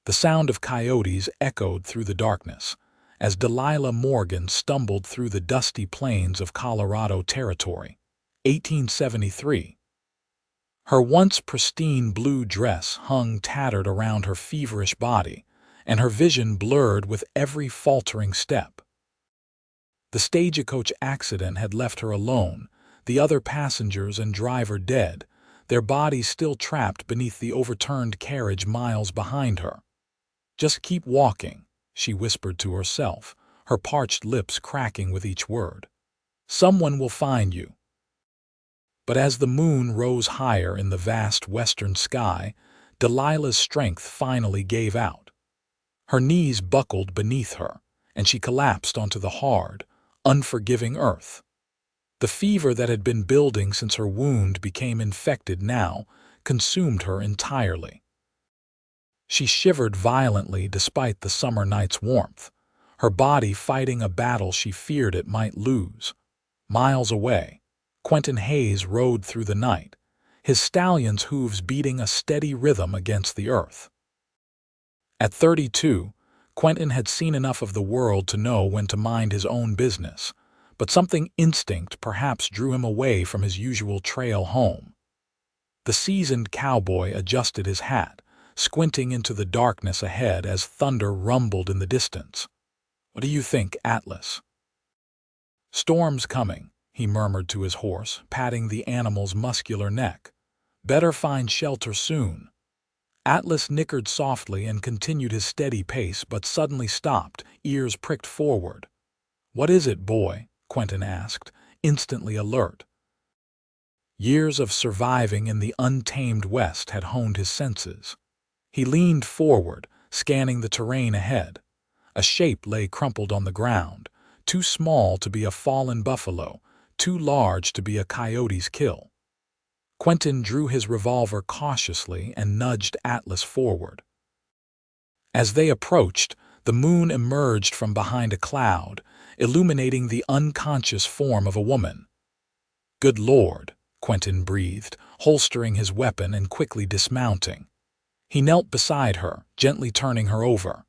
The sound of coyotes echoed through the darkness as Delilah Morgan stumbled through the dusty plains of Colorado Territory. 1873. Her once pristine blue dress hung tattered around her feverish body, and her vision blurred with every faltering step. The stagecoach accident had left her alone, the other passengers and driver dead, their bodies still trapped beneath the overturned carriage miles behind her. "Just keep walking," she whispered to herself, her parched lips cracking with each word. "Someone will find you." But as the moon rose higher in the vast western sky, Delilah's strength finally gave out. Her knees buckled beneath her, and she collapsed onto the hard, unforgiving earth. The fever that had been building since her wound became infected now consumed her entirely. She shivered violently despite the summer night's warmth, her body fighting a battle she feared it might lose. Miles away, Quentin Hayes rode through the night, his stallion's hooves beating a steady rhythm against the earth. At 32, Quentin had seen enough of the world to know when to mind his own business, but something instinct perhaps drew him away from his usual trail home. The seasoned cowboy adjusted his hat, squinting into the darkness ahead as thunder rumbled in the distance. "What do you think, Atlas?" "Storm's coming," he murmured to his horse, patting the animal's muscular neck. "Better find shelter soon." Atlas nickered softly and continued his steady pace, but suddenly stopped, ears pricked forward. "What is it, boy?" Quentin asked, instantly alert. Years of surviving in the untamed West had honed his senses. He leaned forward, scanning the terrain ahead. A shape lay crumpled on the ground, too small to be a fallen buffalo, too large to be a coyote's kill. Quentin drew his revolver cautiously and nudged Atlas forward. As they approached, the moon emerged from behind a cloud, illuminating the unconscious form of a woman. "Good Lord," Quentin breathed, holstering his weapon and quickly dismounting. He knelt beside her, gently turning her over.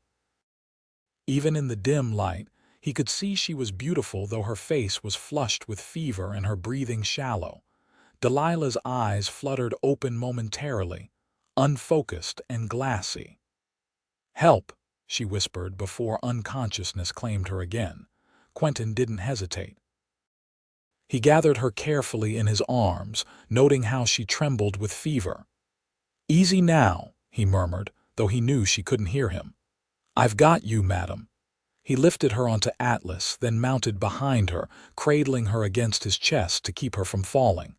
Even in the dim light, he could see she was beautiful, though her face was flushed with fever and her breathing shallow. Delilah's eyes fluttered open momentarily, unfocused and glassy. "Help," she whispered before unconsciousness claimed her again. Quentin didn't hesitate. He gathered her carefully in his arms, noting how she trembled with fever. "Easy now," he murmured, though he knew she couldn't hear him. "I've got you, madam." He lifted her onto Atlas, then mounted behind her, cradling her against his chest to keep her from falling.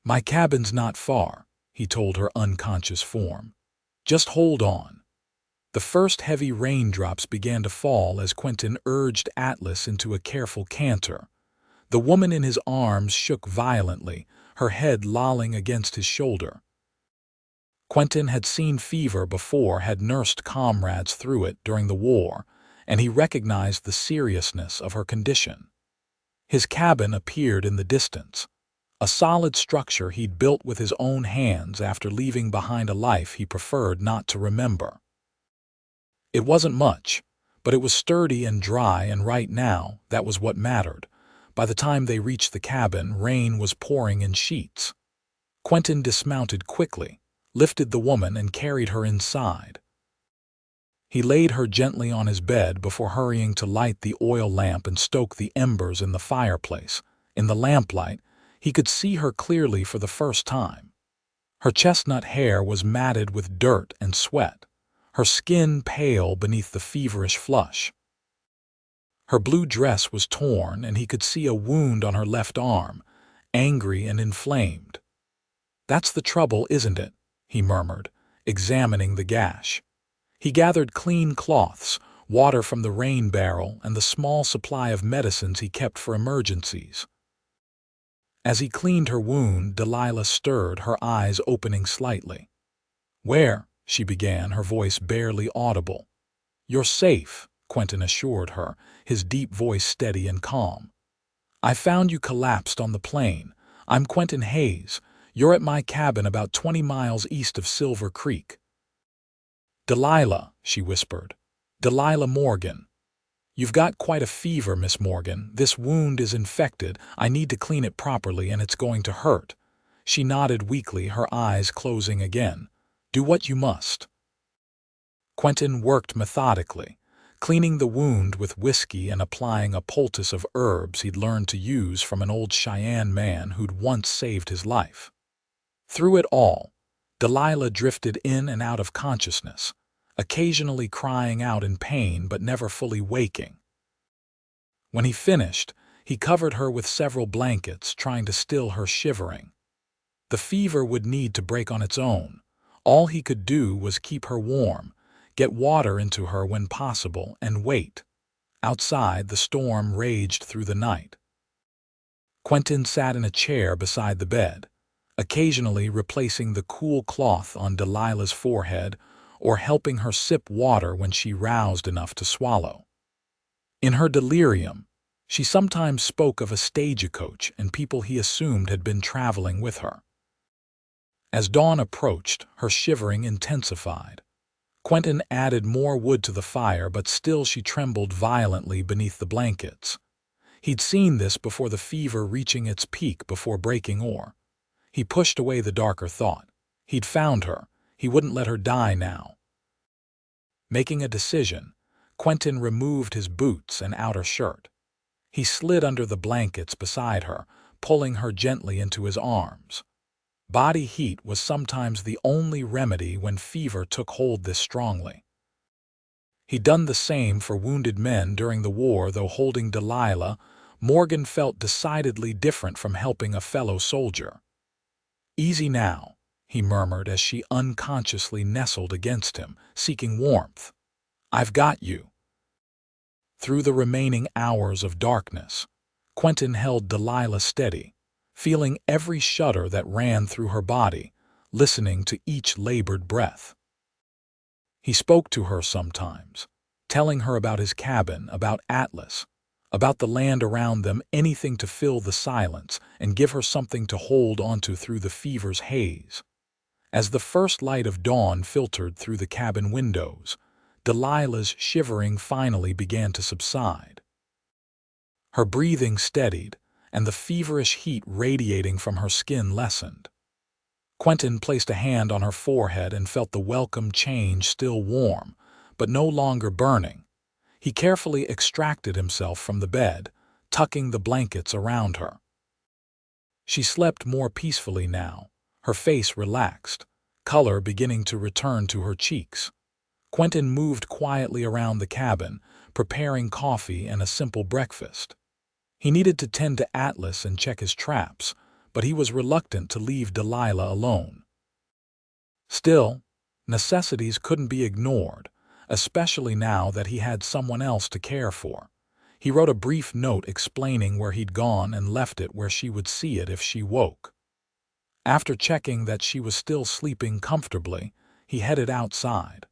"My cabin's not far," he told her unconscious form. "Just hold on." The first heavy raindrops began to fall as Quentin urged Atlas into a careful canter. The woman in his arms shook violently, her head lolling against his shoulder. Quentin had seen fever before, had nursed comrades through it during the war, and he recognized the seriousness of her condition. His cabin appeared in the distance, a solid structure he'd built with his own hands after leaving behind a life he preferred not to remember. It wasn't much, but it was sturdy and dry, and right now, that was what mattered. By the time they reached the cabin, rain was pouring in sheets. Quentin dismounted quickly, lifted the woman and carried her inside. He laid her gently on his bed before hurrying to light the oil lamp and stoke the embers in the fireplace. In the lamplight, he could see her clearly for the first time. Her chestnut hair was matted with dirt and sweat, her skin pale beneath the feverish flush. Her blue dress was torn, and he could see a wound on her left arm, angry and inflamed. "That's the trouble, isn't it?" he murmured, examining the gash. He gathered clean cloths, water from the rain barrel, and the small supply of medicines he kept for emergencies. As he cleaned her wound, Delilah stirred, her eyes opening slightly. "Where?" she began, her voice barely audible. "You're safe," Quentin assured her, his deep voice steady and calm. "I found you collapsed on the plain. I'm Quentin Hayes. You're at my cabin about 20 miles east of Silver Creek." "Delilah," she whispered. "Delilah Morgan. You've got quite a fever, Miss Morgan. This wound is infected. I need to clean it properly, and it's going to hurt." She nodded weakly, her eyes closing again. "Do what you must." Quentin worked methodically, cleaning the wound with whiskey and applying a poultice of herbs he'd learned to use from an old Cheyenne man who'd once saved his life. Through it all, Delilah drifted in and out of consciousness, occasionally crying out in pain but never fully waking. When he finished, he covered her with several blankets, trying to still her shivering. The fever would need to break on its own. All he could do was keep her warm, get water into her when possible, and wait. Outside, the storm raged through the night. Quentin sat in a chair beside the bed, occasionally replacing the cool cloth on Delilah's forehead or helping her sip water when she roused enough to swallow. In her delirium, she sometimes spoke of a stagecoach and people he assumed had been traveling with her. As dawn approached, her shivering intensified. Quentin added more wood to the fire, but still she trembled violently beneath the blankets. He'd seen this before, the fever reaching its peak before breaking or. He pushed away the darker thought. He'd found her. He wouldn't let her die now. Making a decision, Quentin removed his boots and outer shirt. He slid under the blankets beside her, pulling her gently into his arms. Body heat was sometimes the only remedy when fever took hold this strongly. He'd done the same for wounded men during the war, though holding Delilah, Morgan felt decidedly different from helping a fellow soldier. "Easy now," he murmured as she unconsciously nestled against him, seeking warmth. "I've got you." Through the remaining hours of darkness, Quentin held Delilah steady, feeling every shudder that ran through her body, listening to each labored breath. He spoke to her sometimes, telling her about his cabin, about Atlas, about the land around them, anything to fill the silence and give her something to hold onto through the fever's haze. As the first light of dawn filtered through the cabin windows, Delilah's shivering finally began to subside. Her breathing steadied, and the feverish heat radiating from her skin lessened. Quentin placed a hand on her forehead and felt the welcome change, still warm, but no longer burning. He carefully extracted himself from the bed, tucking the blankets around her. She slept more peacefully now, her face relaxed, color beginning to return to her cheeks. Quentin moved quietly around the cabin, preparing coffee and a simple breakfast. He needed to tend to Atlas and check his traps, but he was reluctant to leave Delilah alone. Still, necessities couldn't be ignored, especially now that he had someone else to care for. He wrote a brief note explaining where he'd gone and left it where she would see it if she woke. After checking that she was still sleeping comfortably, he headed outside.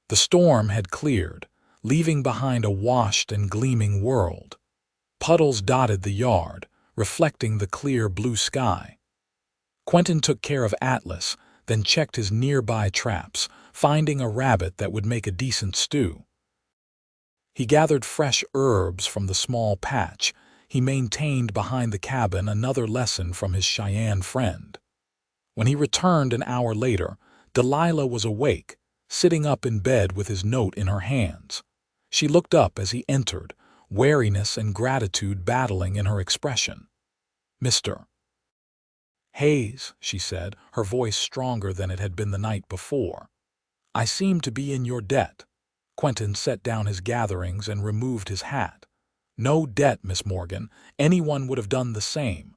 The storm had cleared, leaving behind a washed and gleaming world. Puddles dotted the yard, reflecting the clear blue sky. Quentin took care of Atlas, then checked his nearby traps, finding a rabbit that would make a decent stew. He gathered fresh herbs from the small patch he maintained behind the cabin, another lesson from his Cheyenne friend. When he returned an hour later, Delilah was awake, sitting up in bed with his note in her hands. She looked up as he entered, wariness and gratitude battling in her expression. "Mr. Hayes," she said, her voice stronger than it had been the night before. "I seem to be in your debt." Quentin set down his gatherings and removed his hat. "No debt, Miss Morgan. Anyone would have done the same."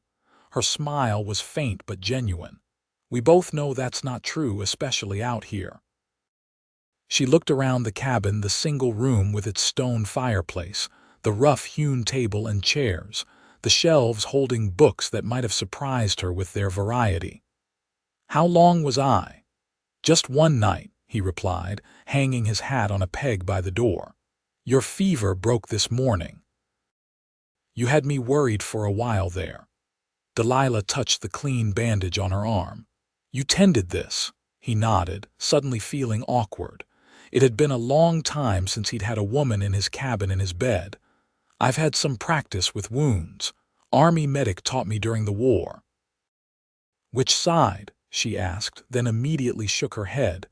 Her smile was faint but genuine. "We both know that's not true, especially out here." She looked around the cabin, the single room with its stone fireplace, the rough-hewn table and chairs, the shelves holding books that might have surprised her with their variety. "How long was I?" "Just one night," he replied, hanging his hat on a peg by the door. "Your fever broke this morning." "You had me worried for a while there." Delilah touched the clean bandage on her arm. "You tended this." He nodded, suddenly feeling awkward. It had been a long time since he'd had a woman in his cabin in his bed. "I've had some practice with wounds. Army medic taught me during the war." "Which side?" she asked, then immediately shook her head.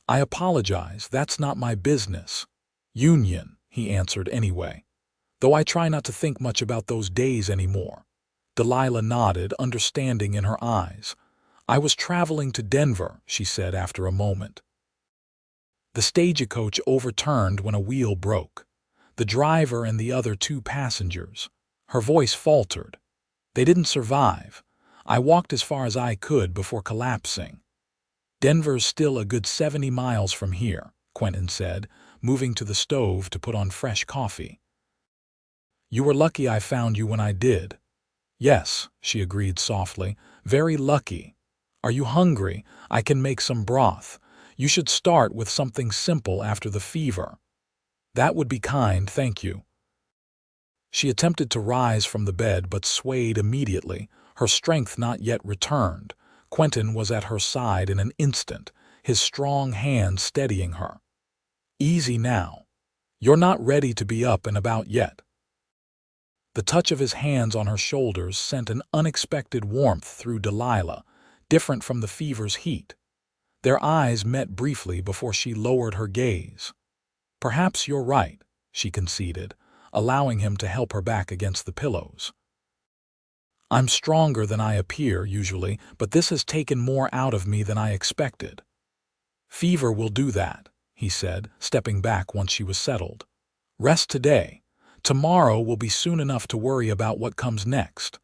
"I apologize, that's not my business." "Union," he answered anyway. "Though I try not to think much about those days anymore." Delilah nodded, understanding in her eyes. "I was traveling to Denver," she said after a moment. The stagecoach overturned when a wheel broke. The driver and the other 2 passengers. Her voice faltered. "They didn't survive. I walked as far as I could before collapsing." "Denver's still a good 70 miles from here," Quentin said, moving to the stove to put on fresh coffee. "You were lucky I found you when I did." "Yes," she agreed softly, "very lucky. Are you hungry? I can make some broth. You should start with something simple after the fever." "That would be kind, thank you." She attempted to rise from the bed but swayed immediately, her strength not yet returned. Quentin was at her side in an instant, his strong hand steadying her. "Easy now. You're not ready to be up and about yet." The touch of his hands on her shoulders sent an unexpected warmth through Delilah, different from the fever's heat. Their eyes met briefly before she lowered her gaze. "Perhaps you're right," she conceded, allowing him to help her back against the pillows. "I'm stronger than I appear, usually, but this has taken more out of me than I expected." "Fever will do that," he said, stepping back once she was settled. "Rest today. Tomorrow will be soon enough to worry about what comes next."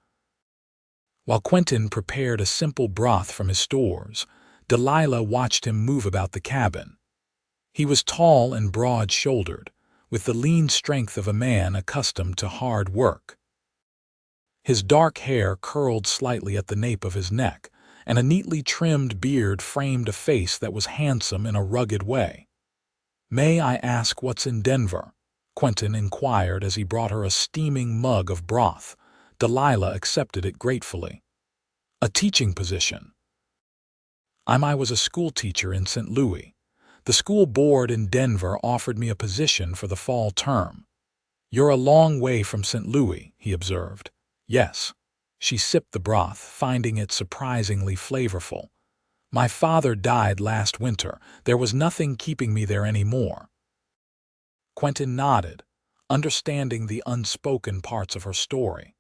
While Quentin prepared a simple broth from his stores, Delilah watched him move about the cabin. He was tall and broad-shouldered, with the lean strength of a man accustomed to hard work. His dark hair curled slightly at the nape of his neck, and a neatly trimmed beard framed a face that was handsome in a rugged way. "May I ask what's in Denver?" Quentin inquired as he brought her a steaming mug of broth. Delilah accepted it gratefully. "A teaching position." I was a school teacher in St. Louis. The school board in Denver offered me a position for the fall term." "You're a long way from St. Louis," he observed. "Yes." She sipped the broth, finding it surprisingly flavorful. "My father died last winter. There was nothing keeping me there anymore." Quentin nodded, understanding the unspoken parts of her story.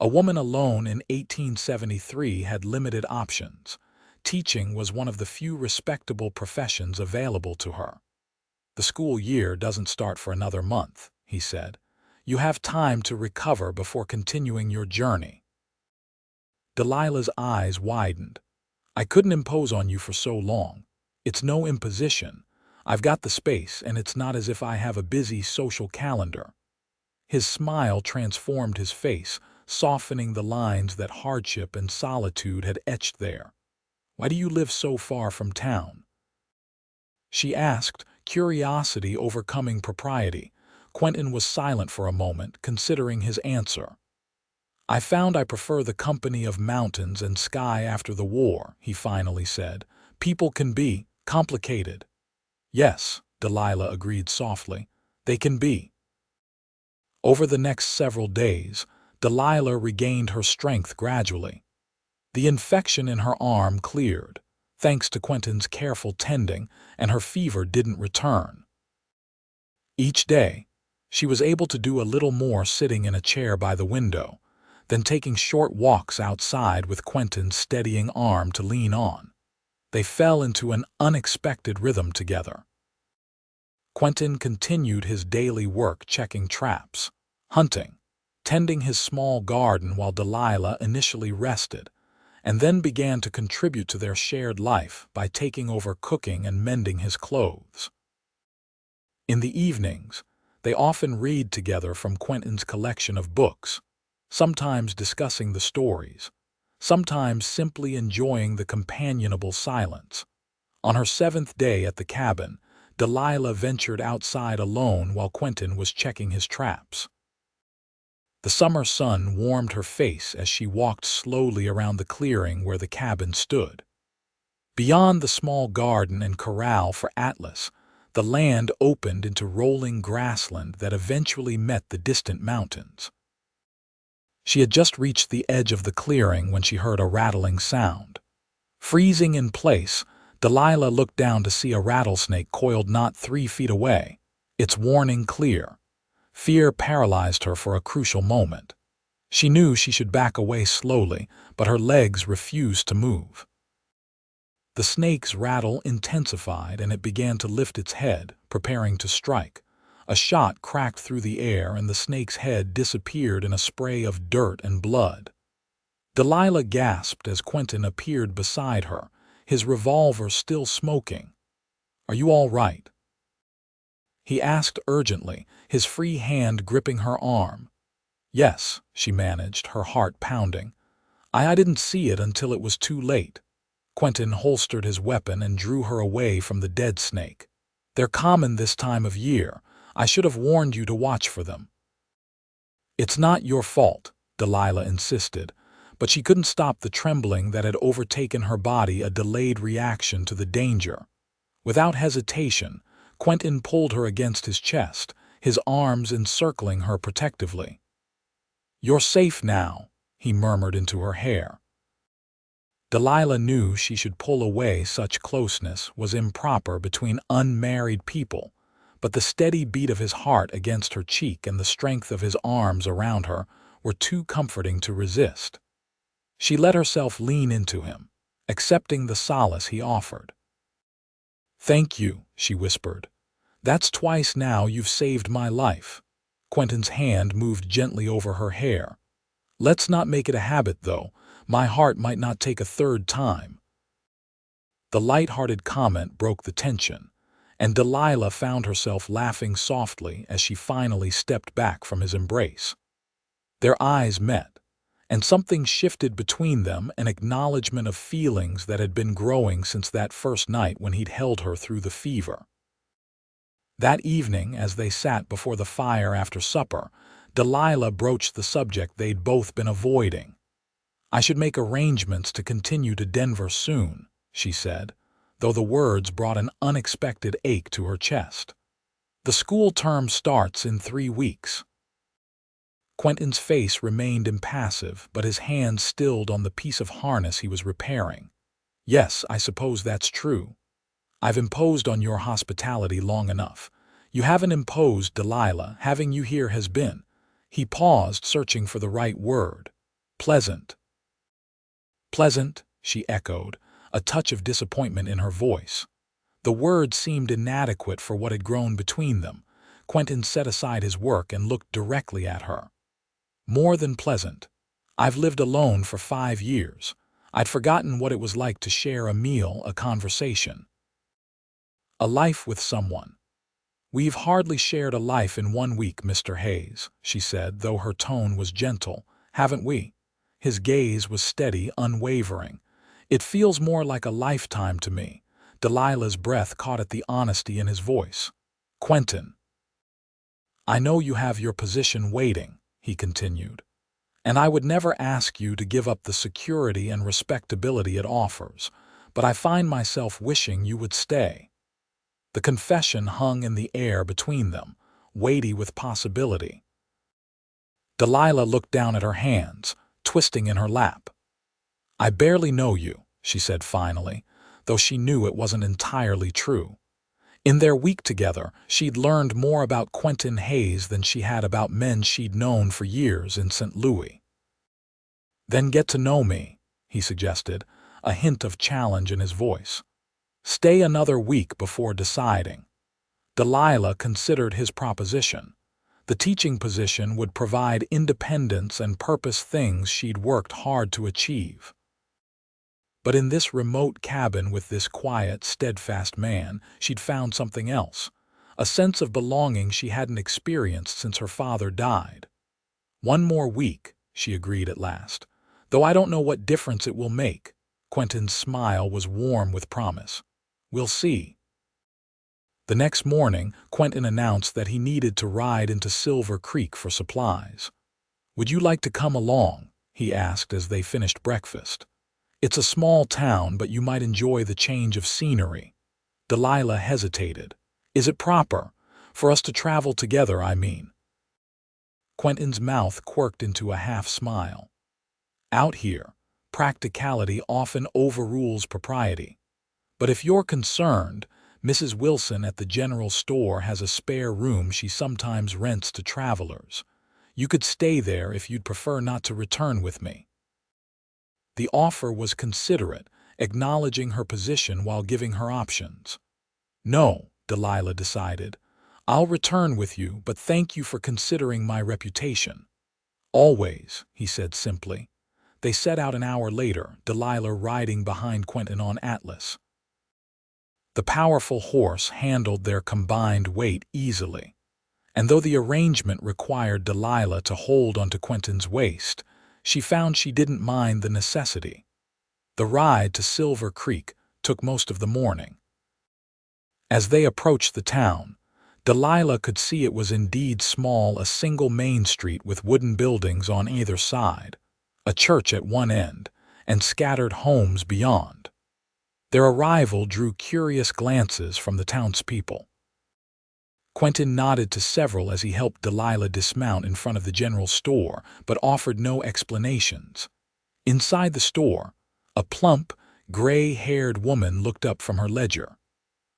A woman alone in 1873 had limited options. Teaching was one of the few respectable professions available to her. "The school year doesn't start for another month," he said. "You have time to recover before continuing your journey." Delilah's eyes widened. "I couldn't impose on you for so long. It's no imposition. I've got the space, and it's not as if I have a busy social calendar." His smile transformed his face, softening the lines that hardship and solitude had etched there. "Why do you live so far from town?" she asked, curiosity overcoming propriety. Quentin was silent for a moment, considering his answer. "I found I prefer the company of mountains and sky after the war," he finally said. "People can be complicated." "Yes," Delilah agreed softly, "they can be." Over the next several days, Delilah regained her strength gradually. The infection in her arm cleared, thanks to Quentin's careful tending, and her fever didn't return. Each day, she was able to do a little more sitting in a chair by the window, then taking short walks outside with Quentin's steadying arm to lean on. They fell into an unexpected rhythm together. Quentin continued his daily work checking traps, hunting, tending his small garden while Delilah initially rested, and then began to contribute to their shared life by taking over cooking and mending his clothes. In the evenings, they often read together from Quentin's collection of books, sometimes discussing the stories, sometimes simply enjoying the companionable silence. On her 7th day at the cabin, Delilah ventured outside alone while Quentin was checking his traps. The summer sun warmed her face as she walked slowly around the clearing where the cabin stood. Beyond the small garden and corral for Atlas, the land opened into rolling grassland that eventually met the distant mountains. She had just reached the edge of the clearing when she heard a rattling sound. Freezing in place, Delilah looked down to see a rattlesnake coiled not 3 feet away, its warning clear. Fear paralyzed her for a crucial moment. She knew she should back away slowly, but her legs refused to move. The snake's rattle intensified and it began to lift its head, preparing to strike. A shot cracked through the air and the snake's head disappeared in a spray of dirt and blood. Delilah gasped as Quentin appeared beside her, his revolver still smoking. "Are you all right?" he asked urgently, his free hand gripping her arm. "Yes," she managed, her heart pounding. I didn't see it until it was too late." Quentin holstered his weapon and drew her away from the dead snake. "They're common this time of year. I should have warned you to watch for them." "It's not your fault," Delilah insisted, but she couldn't stop the trembling that had overtaken her body, a delayed reaction to the danger. Without hesitation, Quentin pulled her against his chest, his arms encircling her protectively. "You're safe now," he murmured into her hair. Delilah knew she should pull away. Such closeness was improper between unmarried people, but the steady beat of his heart against her cheek and the strength of his arms around her were too comforting to resist. She let herself lean into him, accepting the solace he offered. "Thank you," she whispered. "That's twice now you've saved my life." Quentin's hand moved gently over her hair. "Let's not make it a habit, though. My heart might not take a third time." The light-hearted comment broke the tension, and Delilah found herself laughing softly as she finally stepped back from his embrace. Their eyes met, and something shifted between them, an acknowledgement of feelings that had been growing since that first night when he'd held her through the fever. That evening, as they sat before the fire after supper, Delilah broached the subject they'd both been avoiding. "I should make arrangements to continue to Denver soon," she said, though the words brought an unexpected ache to her chest. "The school term starts in 3 weeks." Quentin's face remained impassive, but his hand stilled on the piece of harness he was repairing. "Yes, I suppose that's true. I've imposed on your hospitality long enough. You haven't imposed, Delilah. Having you here has been—" He paused, searching for the right word. "Pleasant." "Pleasant," she echoed, a touch of disappointment in her voice. The word seemed inadequate for what had grown between them. Quentin set aside his work and looked directly at her. "More than pleasant. I've lived alone for 5 years. I'd forgotten what it was like to share a meal, a conversation. A life with someone. We've hardly shared a life in 1 week, Mr. Hayes," she said, though her tone was gentle. "Haven't we?" His gaze was steady, unwavering. "It feels more like a lifetime to me." Delilah's breath caught at the honesty in his voice. "Quentin, I know you have your position waiting," he continued, "and I would never ask you to give up the security and respectability it offers, but I find myself wishing you would stay." The confession hung in the air between them, weighty with possibility. Delilah looked down at her hands, twisting in her lap. "I barely know you," she said finally, though she knew it wasn't entirely true. In their week together, she'd learned more about Quentin Hayes than she had about men she'd known for years in St. Louis. "Then get to know me," he suggested, a hint of challenge in his voice. "Stay another week before deciding." Delilah considered his proposition. The teaching position would provide independence and purpose, things she'd worked hard to achieve. But in this remote cabin with this quiet, steadfast man, she'd found something else, a sense of belonging she hadn't experienced since her father died. "1 more week," she agreed at last, "though I don't know what difference it will make." Quentin's smile was warm with promise. "We'll see." The next morning, Quentin announced that he needed to ride into Silver Creek for supplies. "Would you like to come along?" he asked as they finished breakfast. It's a small town, but you might enjoy the change of scenery. Delilah hesitated. Is it proper for us to travel together, I mean? Quentin's mouth quirked into a half-smile. Out here, practicality often overrules propriety. But if you're concerned, Mrs. Wilson at the general store has a spare room she sometimes rents to travelers. You could stay there if you'd prefer not to return with me. The offer was considerate, acknowledging her position while giving her options. No, Delilah decided. I'll return with you, but thank you for considering my reputation. Always, he said simply. They set out an hour later, Delilah riding behind Quentin on Atlas. The powerful horse handled their combined weight easily, and though the arrangement required Delilah to hold onto Quentin's waist, she found she didn't mind the necessity. The ride to Silver Creek took most of the morning. As they approached the town, Delilah could see it was indeed small, a single main street with wooden buildings on either side, a church at one end, and scattered homes beyond. Their arrival drew curious glances from the townspeople. Quentin nodded to several as he helped Delilah dismount in front of the general store, but offered no explanations. Inside the store, a plump, gray-haired woman looked up from her ledger.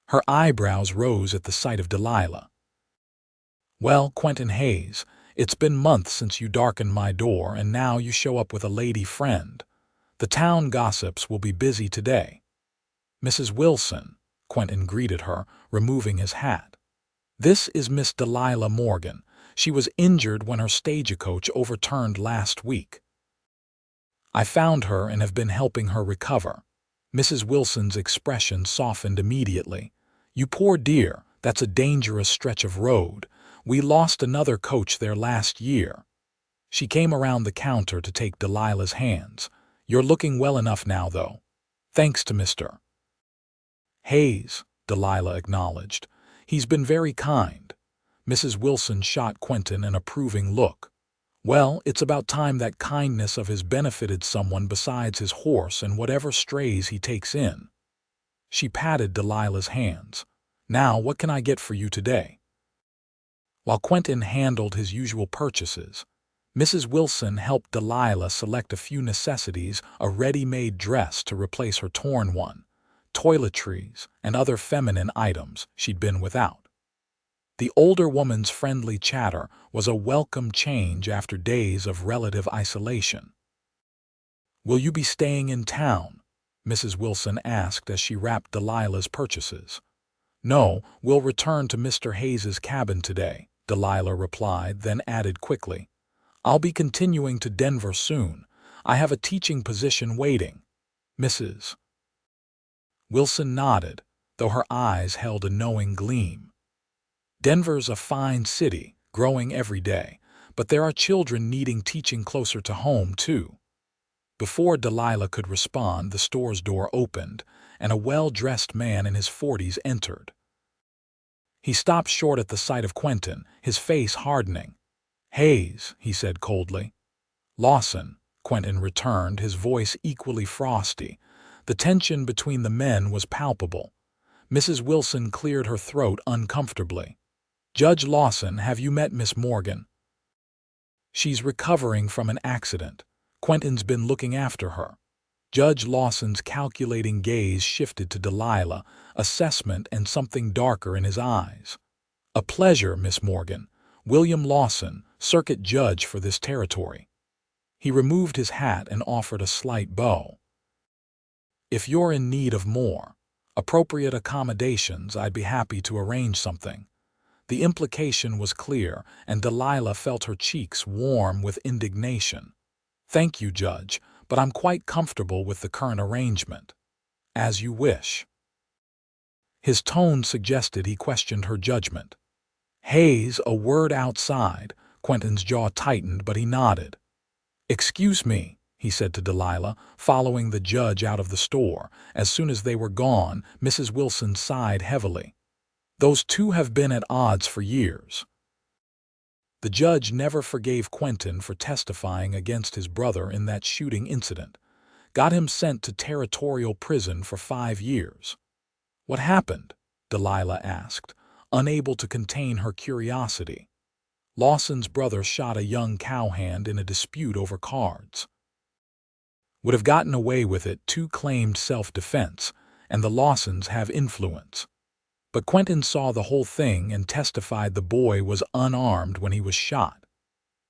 Her eyebrows rose at the sight of Delilah. Well, Quentin Hayes, it's been months since you darkened my door, and now you show up with a lady friend. The town gossips will be busy today. Mrs. Wilson, Quentin greeted her, removing his hat. This is Miss Delilah Morgan. She was injured when her stagecoach overturned last week. I found her and have been helping her recover. Mrs. Wilson's expression softened immediately. You poor dear, that's a dangerous stretch of road. We lost another coach there last year. She came around the counter to take Delilah's hands. You're looking well enough now, though. Thanks to Mr. Hayes, Delilah acknowledged. He's been very kind. Mrs. Wilson shot Quentin an approving look. Well, it's about time that kindness of his benefited someone besides his horse and whatever strays he takes in. She patted Delilah's hands. Now, what can I get for you today? While Quentin handled his usual purchases, Mrs. Wilson helped Delilah select a few necessities, a ready-made dress to replace her torn one, toiletries, and other feminine items she'd been without. The older woman's friendly chatter was a welcome change after days of relative isolation. Will you be staying in town? Mrs. Wilson asked as she wrapped Delilah's purchases. No, we'll return to Mr. Hayes's cabin today, Delilah replied, then added quickly. I'll be continuing to Denver soon. I have a teaching position waiting. Mrs. Wilson nodded, though her eyes held a knowing gleam. Denver's a fine city, growing every day, but there are children needing teaching closer to home, too. Before Delilah could respond, the store's door opened, and a well-dressed man in his 40s entered. He stopped short at the sight of Quentin, his face hardening. Hayes, he said coldly. Lawson, Quentin returned, his voice equally frosty. The tension between the men was palpable. Mrs. Wilson cleared her throat uncomfortably. Judge Lawson, have you met Miss Morgan? She's recovering from an accident. Quentin's been looking after her. Judge Lawson's calculating gaze shifted to Delilah, assessment and something darker in his eyes. A pleasure, Miss Morgan. William Lawson, circuit judge for this territory. He removed his hat and offered a slight bow. If you're in need of more appropriate accommodations, I'd be happy to arrange something. The implication was clear, and Delilah felt her cheeks warm with indignation. Thank you, Judge, but I'm quite comfortable with the current arrangement. As you wish. His tone suggested he questioned her judgment. Hayes, a word outside. Quentin's jaw tightened, but he nodded. Excuse me, he said to Delilah, following the judge out of the store. As soon as they were gone, Mrs. Wilson sighed heavily. Those two have been at odds for years. The judge never forgave Quentin for testifying against his brother in that shooting incident. Got him sent to territorial prison for 5 years. What happened? Delilah asked, unable to contain her curiosity. Lawson's brother shot a young cowhand in a dispute over cards. Would have gotten away with it too, claimed self-defense, and the Lawsons have influence. But Quentin saw the whole thing and testified the boy was unarmed when he was shot.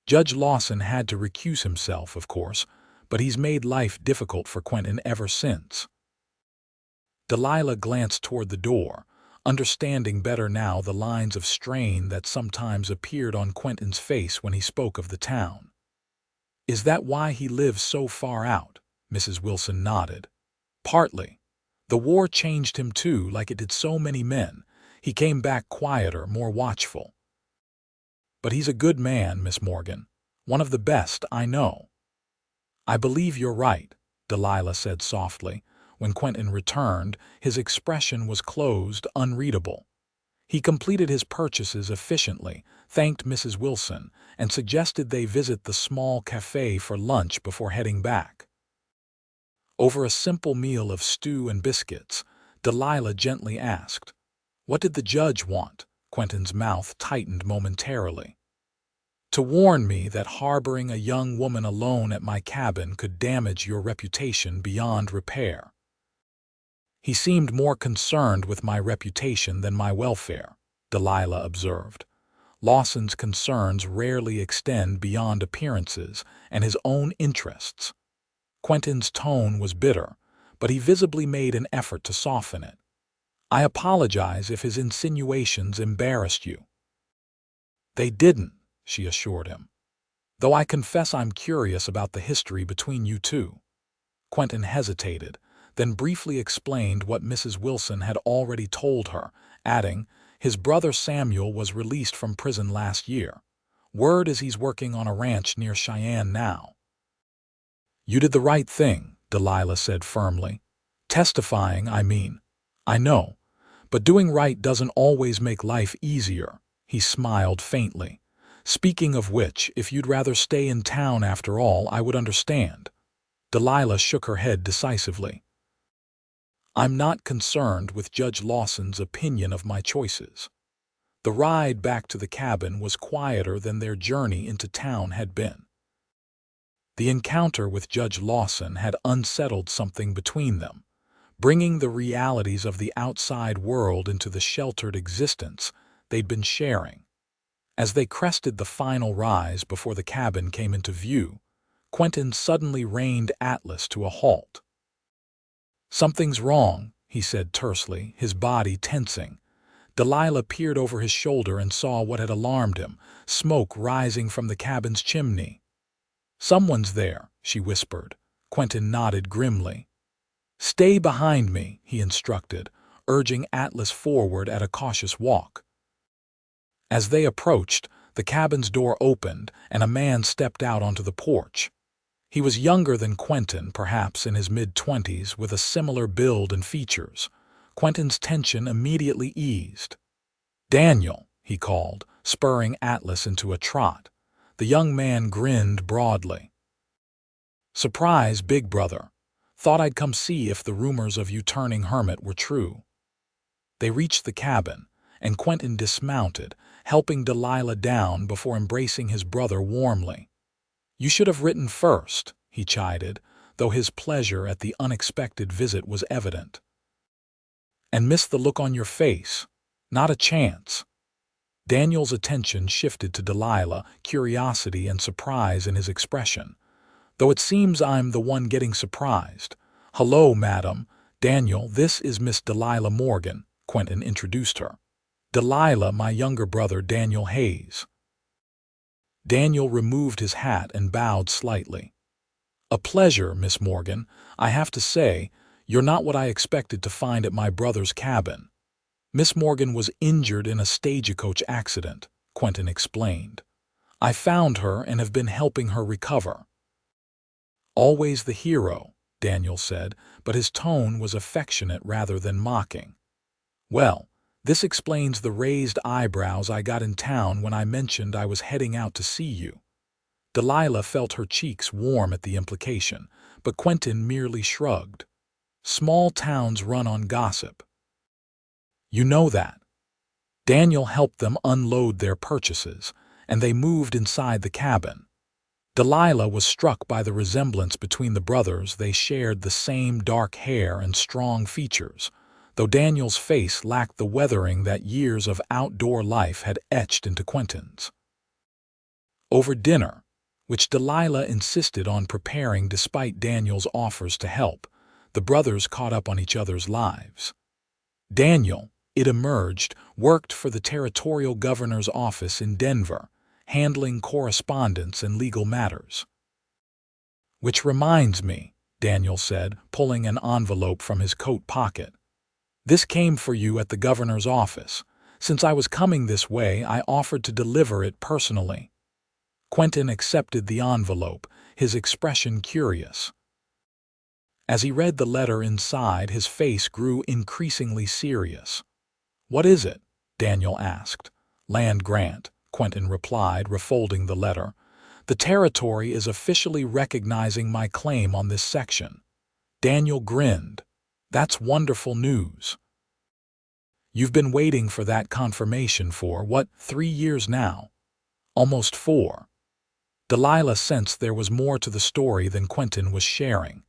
Judge Lawson had to recuse himself, of course, but he's made life difficult for Quentin ever since. Delilah glanced toward the door, understanding better now the lines of strain that sometimes appeared on Quentin's face when he spoke of the town. Is that why he lives so far out? Mrs. Wilson nodded. Partly. The war changed him too, like it did so many men. He came back quieter, more watchful. But he's a good man, Miss Morgan. One of the best I know. I believe you're right, Delilah said softly. When Quentin returned, his expression was closed, unreadable. He completed his purchases efficiently, thanked Mrs. Wilson, and suggested they visit the small cafe for lunch before heading back. Over a simple meal of stew and biscuits, Delilah gently asked, "What did the judge want?" Quentin's mouth tightened momentarily. "To warn me that harboring a young woman alone at my cabin could damage your reputation beyond repair." He seemed more concerned with my reputation than my welfare, Delilah observed. Lawson's concerns rarely extend beyond appearances and his own interests. Quentin's tone was bitter, but he visibly made an effort to soften it. "I apologize if his insinuations embarrassed you." "They didn't," she assured him. "Though I confess I'm curious about the history between you two." Quentin hesitated, then briefly explained what Mrs. Wilson had already told her, adding, "His brother Samuel was released from prison last year. Word is he's working on a ranch near Cheyenne now." "You did the right thing," Delilah said firmly. "Testifying, I mean. I know. But doing right doesn't always make life easier." He smiled faintly. "Speaking of which, if you'd rather stay in town after all, I would understand." Delilah shook her head decisively. "I'm not concerned with Judge Lawson's opinion of my choices." The ride back to the cabin was quieter than their journey into town had been. The encounter with Judge Lawson had unsettled something between them, bringing the realities of the outside world into the sheltered existence they'd been sharing. As they crested the final rise before the cabin came into view, Quentin suddenly reined Atlas to a halt. "Something's wrong," he said tersely, his body tensing. Delilah peered over his shoulder and saw what had alarmed him, smoke rising from the cabin's chimney. "Someone's there," she whispered. Quentin nodded grimly. "Stay behind me," he instructed, urging Atlas forward at a cautious walk. As they approached, the cabin's door opened and a man stepped out onto the porch. He was younger than Quentin, perhaps in his mid-20s, with a similar build and features. Quentin's tension immediately eased. "Daniel," he called, spurring Atlas into a trot. The young man grinned broadly. "Surprise, big brother. Thought I'd come see if the rumors of you turning hermit were true." They reached the cabin, and Quentin dismounted, helping Delilah down before embracing his brother warmly. "You should have written first," he chided, though his pleasure at the unexpected visit was evident. "And miss the look on your face. Not a chance." Daniel's attention shifted to Delilah, curiosity and surprise in his expression. "Though it seems I'm the one getting surprised." "Hello, madam. Daniel, this is Miss Delilah Morgan," Quentin introduced her. "Delilah, my younger brother, Daniel Hayes." Daniel removed his hat and bowed slightly. "A pleasure, Miss Morgan. I have to say, you're not what I expected to find at my brother's cabin." "Miss Morgan was injured in a stagecoach accident," Quentin explained. "I found her and have been helping her recover." "Always the hero," Daniel said, but his tone was affectionate rather than mocking. "Well, this explains the raised eyebrows I got in town when I mentioned I was heading out to see you." Delilah felt her cheeks warm at the implication, but Quentin merely shrugged. Small towns run on gossip. You know that. Daniel helped them unload their purchases, and they moved inside the cabin. Delilah was struck by the resemblance between the brothers. They shared the same dark hair and strong features, though Daniel's face lacked the weathering that years of outdoor life had etched into Quentin's. Over dinner, which Delilah insisted on preparing despite Daniel's offers to help, the brothers caught up on each other's lives. Daniel, it emerged, worked for the territorial governor's office in Denver, handling correspondence and legal matters. Which reminds me, Daniel said, pulling an envelope from his coat pocket. This came for you at the governor's office. Since I was coming this way, I offered to deliver it personally. Quentin accepted the envelope, his expression curious. As he read the letter inside, his face grew increasingly serious. What is it? Daniel asked. Land grant, Quentin replied, refolding the letter. The territory is officially recognizing my claim on this section. Daniel grinned. That's wonderful news. You've been waiting for that confirmation for, 3 years now? Almost 4. Delilah sensed there was more to the story than Quentin was sharing.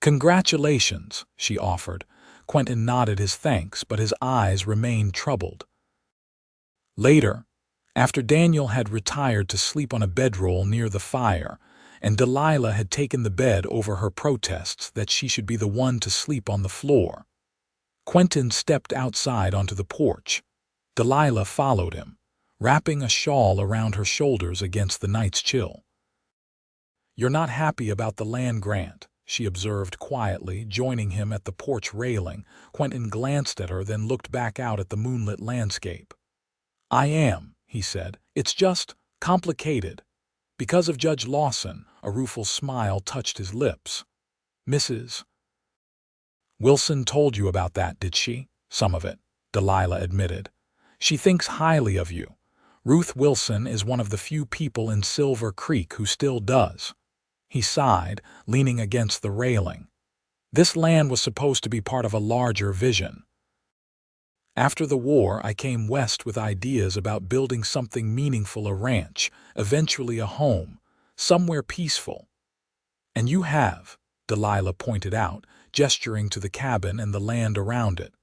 Congratulations, she offered. Quentin nodded his thanks, but his eyes remained troubled. Later, after Daniel had retired to sleep on a bedroll near the fire, and Delilah had taken the bed over her protests that she should be the one to sleep on the floor, Quentin stepped outside onto the porch. Delilah followed him, wrapping a shawl around her shoulders against the night's chill. You're not happy about the land grant, she observed quietly, joining him at the porch railing. Quentin glanced at her, then looked back out at the moonlit landscape. I am, he said. It's just complicated. Because of Judge Lawson, a rueful smile touched his lips. Mrs. Wilson told you about that, did she? Some of it, Delilah admitted. She thinks highly of you. Ruth Wilson is one of the few people in Silver Creek who still does. He sighed, leaning against the railing. This land was supposed to be part of a larger vision. After the war, I came west with ideas about building something meaningful, a ranch, eventually a home, somewhere peaceful. And you have, Delilah pointed out, gesturing to the cabin and the land around it.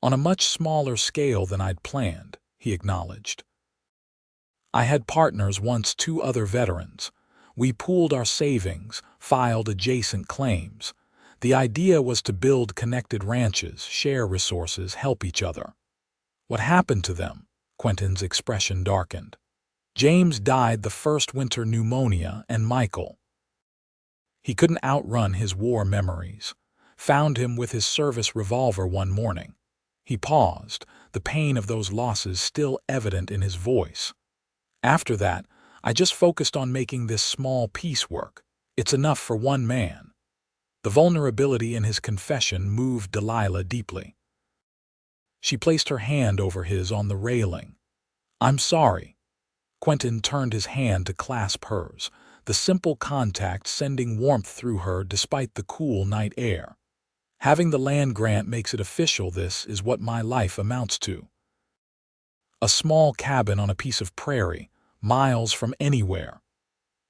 On a much smaller scale than I'd planned, he acknowledged. I had partners once, 2 other veterans. We pooled our savings, filed adjacent claims. The idea was to build connected ranches, share resources, help each other. What happened to them? Quentin's expression darkened. James died the first winter, pneumonia, and Michael. He couldn't outrun his war memories. Found him with his service revolver one morning. He paused, the pain of those losses still evident in his voice. After that, I just focused on making this small piece work. It's enough for one man. The vulnerability in his confession moved Delilah deeply. She placed her hand over his on the railing. I'm sorry. Quentin turned his hand to clasp hers, the simple contact sending warmth through her despite the cool night air. Having the land grant makes it official. This is what my life amounts to. A small cabin on a piece of prairie, miles from anywhere.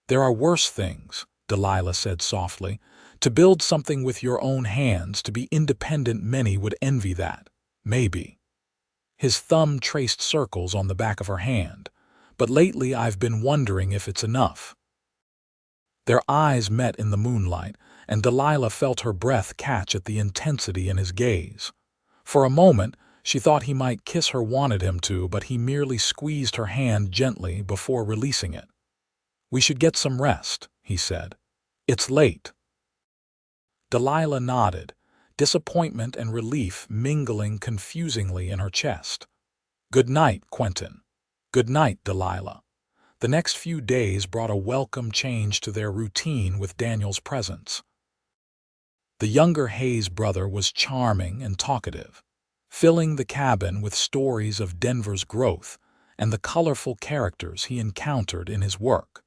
There are worse things, Delilah said softly. To build something with your own hands, to be independent, many would envy that. Maybe. His thumb traced circles on the back of her hand. But lately I've been wondering if it's enough. Their eyes met in the moonlight, and Delilah felt her breath catch at the intensity in his gaze. For a moment, she thought he might kiss her, wanted him to, but he merely squeezed her hand gently before releasing it. We should get some rest, he said. It's late. Delilah nodded, disappointment and relief mingling confusingly in her chest. Good night, Quentin. Good night, Delilah. The next few days brought a welcome change to their routine with Daniel's presence. The younger Hayes brother was charming and talkative, filling the cabin with stories of Denver's growth and the colorful characters he encountered in his work.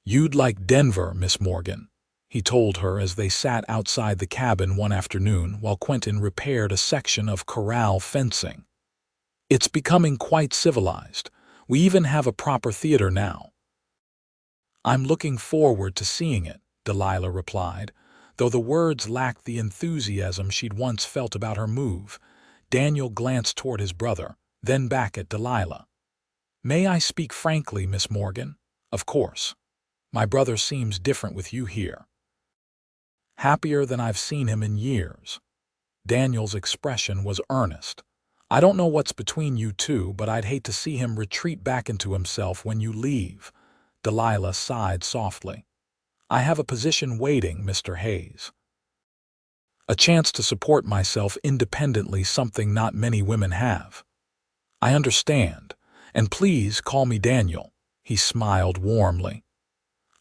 "You'd like Denver, Miss Morgan," he told her as they sat outside the cabin one afternoon while Quentin repaired a section of corral fencing. "It's becoming quite civilized. We even have a proper theater now." "I'm looking forward to seeing it," Delilah replied, though the words lacked the enthusiasm she'd once felt about her move. Daniel glanced toward his brother, then back at Delilah. "May I speak frankly, Miss Morgan?" "Of course. My brother seems different with you here." "Happier than I've seen him in years." Daniel's expression was earnest. "I don't know what's between you two, but I'd hate to see him retreat back into himself when you leave." Delilah sighed softly. "I have a position waiting, Mr. Hayes. A chance to support myself independently, something not many women have." "I understand, and please call me Daniel." He smiled warmly.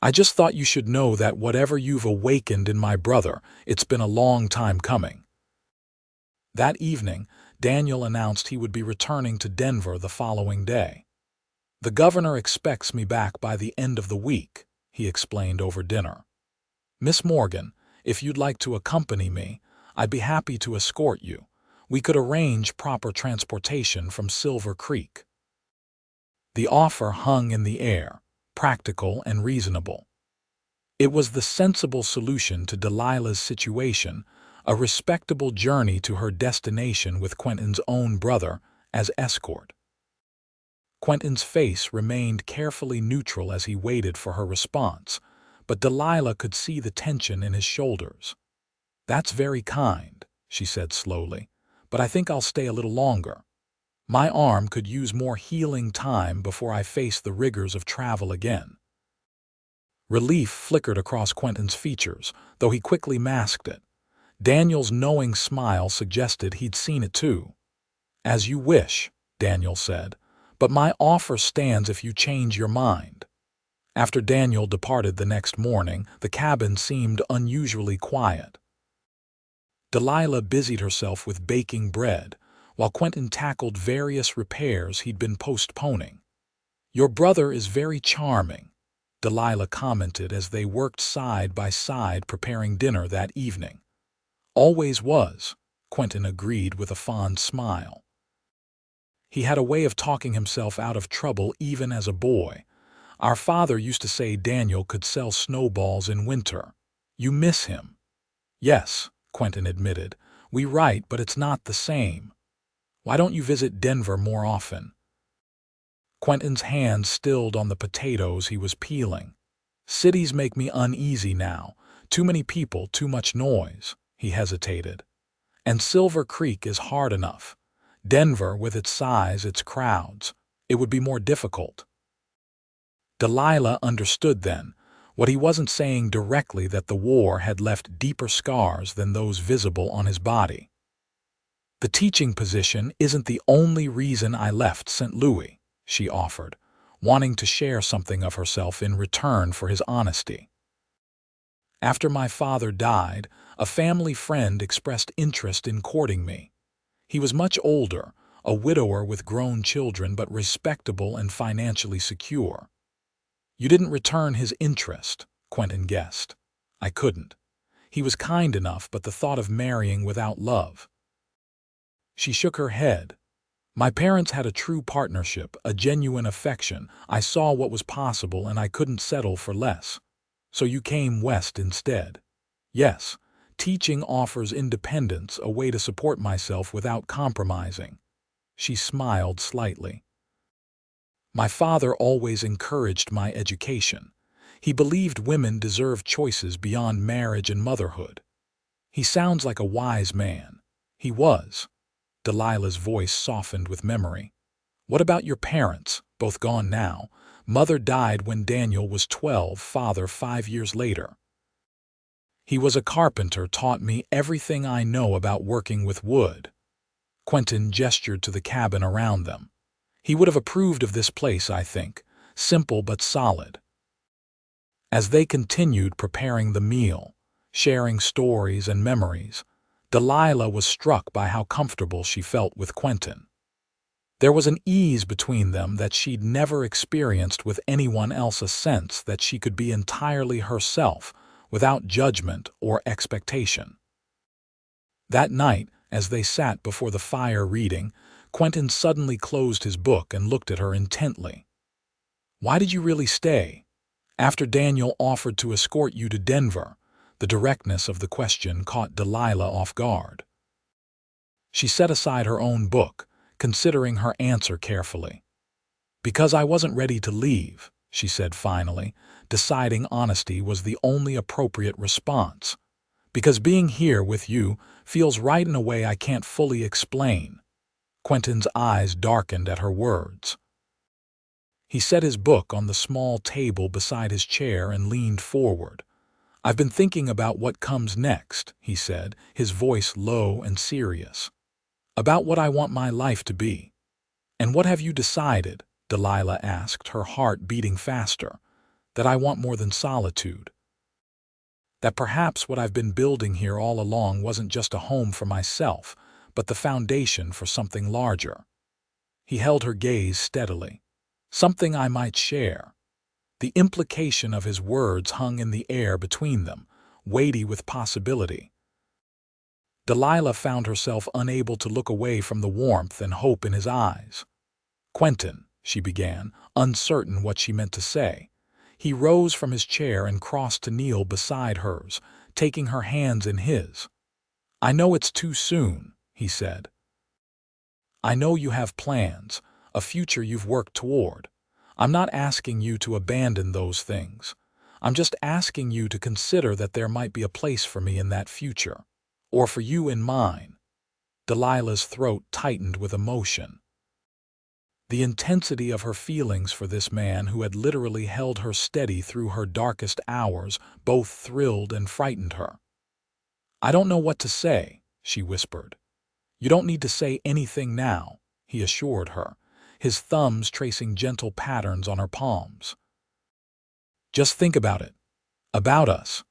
"I just thought you should know that whatever you've awakened in my brother, it's been a long time coming." That evening, Daniel announced he would be returning to Denver the following day. "The governor expects me back by the end of the week," he explained over dinner. "Miss Morgan, if you'd like to accompany me, I'd be happy to escort you. We could arrange proper transportation from Silver Creek." The offer hung in the air, practical and reasonable. It was the sensible solution to Delilah's situation, a respectable journey to her destination with Quentin's own brother as escort. Quentin's face remained carefully neutral as he waited for her response, but Delilah could see the tension in his shoulders. "That's very kind," she said slowly, "but I think I'll stay a little longer. My arm could use more healing time before I face the rigors of travel again." Relief flickered across Quentin's features, though he quickly masked it. Daniel's knowing smile suggested he'd seen it too. "As you wish," Daniel said, "but my offer stands if you change your mind." After Daniel departed the next morning, the cabin seemed unusually quiet. Delilah busied herself with baking bread, while Quentin tackled various repairs he'd been postponing. "Your brother is very charming," Delilah commented as they worked side by side preparing dinner that evening. "Always was," Quentin agreed with a fond smile. "He had a way of talking himself out of trouble even as a boy. Our father used to say Daniel could sell snowballs in winter. You miss him." "Yes," Quentin admitted. "We write, but it's not the same. Why don't you visit Denver more often?" Quentin's hand stilled on the potatoes he was peeling. "Cities make me uneasy now. Too many people, too much noise." He hesitated. "And Silver Creek is hard enough. Denver, with its size, its crowds, it would be more difficult." Delilah understood then, what he wasn't saying directly, that the war had left deeper scars than those visible on his body. "The teaching position isn't the only reason I left St. Louis," she offered, wanting to share something of herself in return for his honesty. "After my father died, a family friend expressed interest in courting me. He was much older, a widower with grown children, but respectable and financially secure." "You didn't return his interest," Quentin guessed. "I couldn't. He was kind enough, but the thought of marrying without love." She shook her head. "My parents had a true partnership, a genuine affection. I saw what was possible and I couldn't settle for less. So you came west instead." "Yes, teaching offers independence, a way to support myself without compromising." She smiled slightly. "My father always encouraged my education. He believed women deserve choices beyond marriage and motherhood." "He sounds like a wise man." "He was." Delilah's voice softened with memory. "What about your parents, both gone now? Mother died when Daniel was 12, father 5 years later." "He was a carpenter, taught me everything I know about working with wood." Quentin gestured to the cabin around them. "He would have approved of this place, I think. Simple but solid." As they continued preparing the meal, sharing stories and memories, Delilah was struck by how comfortable she felt with Quentin. There was an ease between them that she'd never experienced with anyone else, a sense that she could be entirely herself, without judgment or expectation. That night, as they sat before the fire reading, Quentin suddenly closed his book and looked at her intently. "Why did you really stay? After Daniel offered to escort you to Denver?" The directness of the question caught Delilah off guard. She set aside her own book, considering her answer carefully. "Because I wasn't ready to leave," she said finally, deciding honesty was the only appropriate response. "Because being here with you feels right in a way I can't fully explain." Quentin's eyes darkened at her words. He set his book on the small table beside his chair and leaned forward. "I've been thinking about what comes next," he said, his voice low and serious. "About what I want my life to be." "And what have you decided?" Delilah asked, her heart beating faster. "That I want more than solitude. That perhaps what I've been building here all along wasn't just a home for myself, but the foundation for something larger." He held her gaze steadily. "Something I might share." The implication of his words hung in the air between them, weighty with possibility. Delilah found herself unable to look away from the warmth and hope in his eyes. "Quentin," she began, uncertain what she meant to say. He rose from his chair and crossed to kneel beside hers, taking her hands in his. "I know it's too soon," he said. "I know you have plans, a future you've worked toward. I'm not asking you to abandon those things. I'm just asking you to consider that there might be a place for me in that future. Or for you in mine." Delilah's throat tightened with emotion. The intensity of her feelings for this man who had literally held her steady through her darkest hours both thrilled and frightened her. "I don't know what to say," she whispered. "You don't need to say anything now," he assured her, his thumbs tracing gentle patterns on her palms. "Just think about it. About us."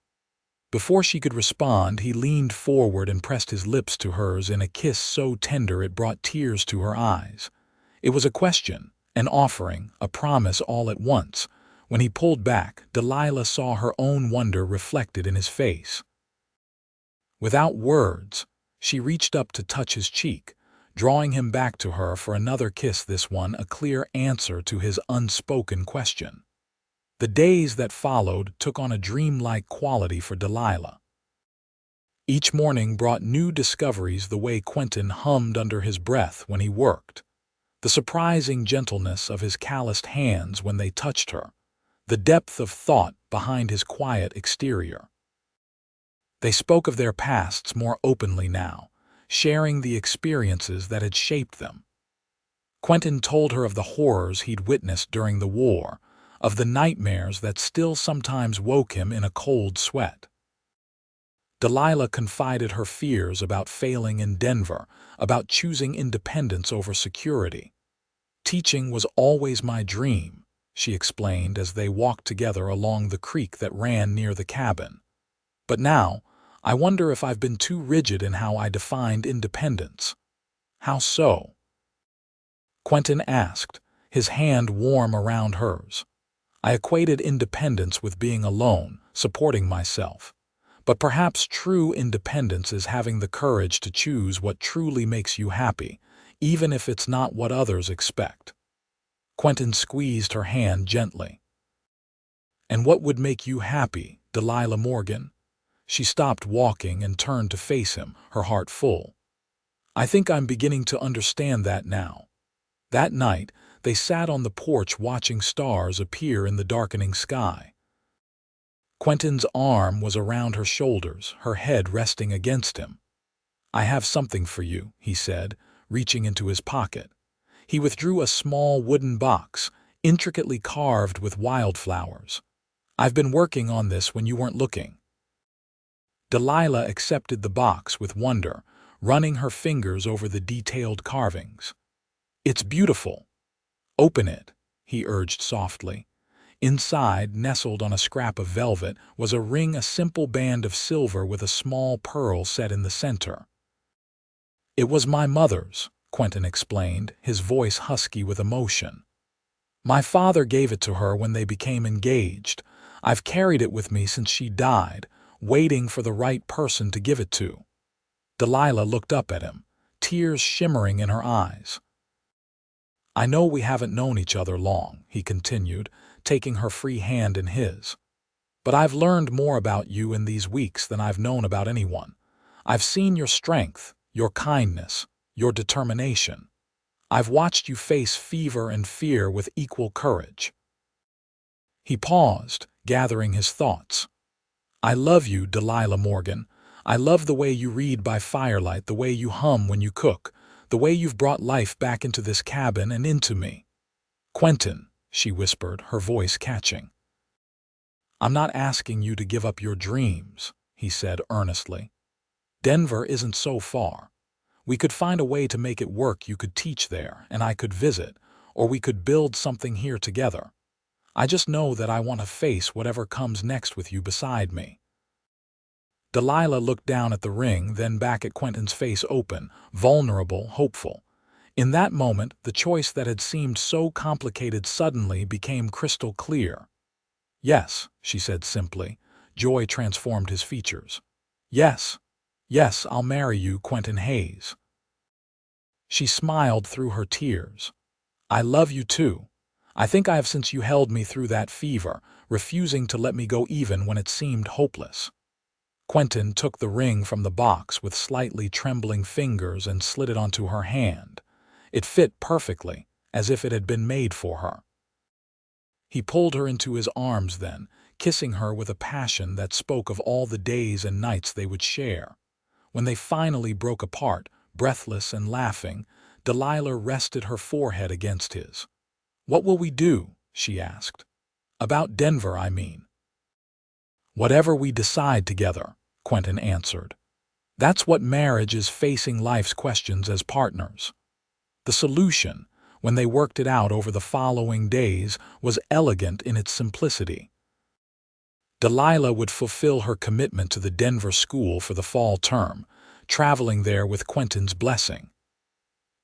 Before she could respond, he leaned forward and pressed his lips to hers in a kiss so tender it brought tears to her eyes. It was a question, an offering, a promise all at once. When he pulled back, Delilah saw her own wonder reflected in his face. Without words, she reached up to touch his cheek, drawing him back to her for another kiss, this one a clear answer to his unspoken question. The days that followed took on a dreamlike quality for Delilah. Each morning brought new discoveries, the way Quentin hummed under his breath when he worked, the surprising gentleness of his calloused hands when they touched her, the depth of thought behind his quiet exterior. They spoke of their pasts more openly now, sharing the experiences that had shaped them. Quentin told her of the horrors he'd witnessed during the war, of the nightmares that still sometimes woke him in a cold sweat. Delilah confided her fears about failing in Denver, about choosing independence over security. "Teaching was always my dream," she explained as they walked together along the creek that ran near the cabin. "But now, I wonder if I've been too rigid in how I defined independence." "How so?" Quentin asked, his hand warm around hers. "I equated independence with being alone, supporting myself. But perhaps true independence is having the courage to choose what truly makes you happy, even if it's not what others expect." Quentin squeezed her hand gently. "And what would make you happy, Delilah Morgan?" She stopped walking and turned to face him, her heart full. "I think I'm beginning to understand that now." That night, they sat on the porch watching stars appear in the darkening sky. Quentin's arm was around her shoulders, her head resting against him. "I have something for you," he said, reaching into his pocket. He withdrew a small wooden box, intricately carved with wildflowers. "I've been working on this when you weren't looking." Delilah accepted the box with wonder, running her fingers over the detailed carvings. "It's beautiful." "Open it," he urged softly. Inside, nestled on a scrap of velvet, was a ring, a simple band of silver with a small pearl set in the center. "It was my mother's," Quentin explained, his voice husky with emotion. "My father gave it to her when they became engaged. I've carried it with me since she died, waiting for the right person to give it to." Delilah looked up at him, tears shimmering in her eyes. "I know we haven't known each other long," he continued, taking her free hand in his. "But I've learned more about you in these weeks than I've known about anyone. I've seen your strength, your kindness, your determination. I've watched you face fever and fear with equal courage." He paused, gathering his thoughts. "I love you, Delilah Morgan. I love the way you read by firelight, the way you hum when you cook, the way you've brought life back into this cabin and into me." "Quentin," she whispered, her voice catching. "I'm not asking you to give up your dreams," he said earnestly. "Denver isn't so far. We could find a way to make it work. You could teach there, and I could visit, or we could build something here together. I just know that I want to face whatever comes next with you beside me." Delilah looked down at the ring, then back at Quentin's face, open, vulnerable, hopeful. In that moment, the choice that had seemed so complicated suddenly became crystal clear. "Yes," she said simply. Joy transformed his features. "Yes, yes, I'll marry you, Quentin Hayes." She smiled through her tears. "I love you too. I think I have since you held me through that fever, refusing to let me go even when it seemed hopeless." Quentin took the ring from the box with slightly trembling fingers and slid it onto her hand. It fit perfectly, as if it had been made for her. He pulled her into his arms then, kissing her with a passion that spoke of all the days and nights they would share. When they finally broke apart, breathless and laughing, Delilah rested her forehead against his. "What will we do?" she asked. "About Denver, I mean." "Whatever we decide together," Quentin answered. "That's what marriage is, facing life's questions as partners." The solution, when they worked it out over the following days, was elegant in its simplicity. Delilah would fulfill her commitment to the Denver school for the fall term, traveling there with Quentin's blessing.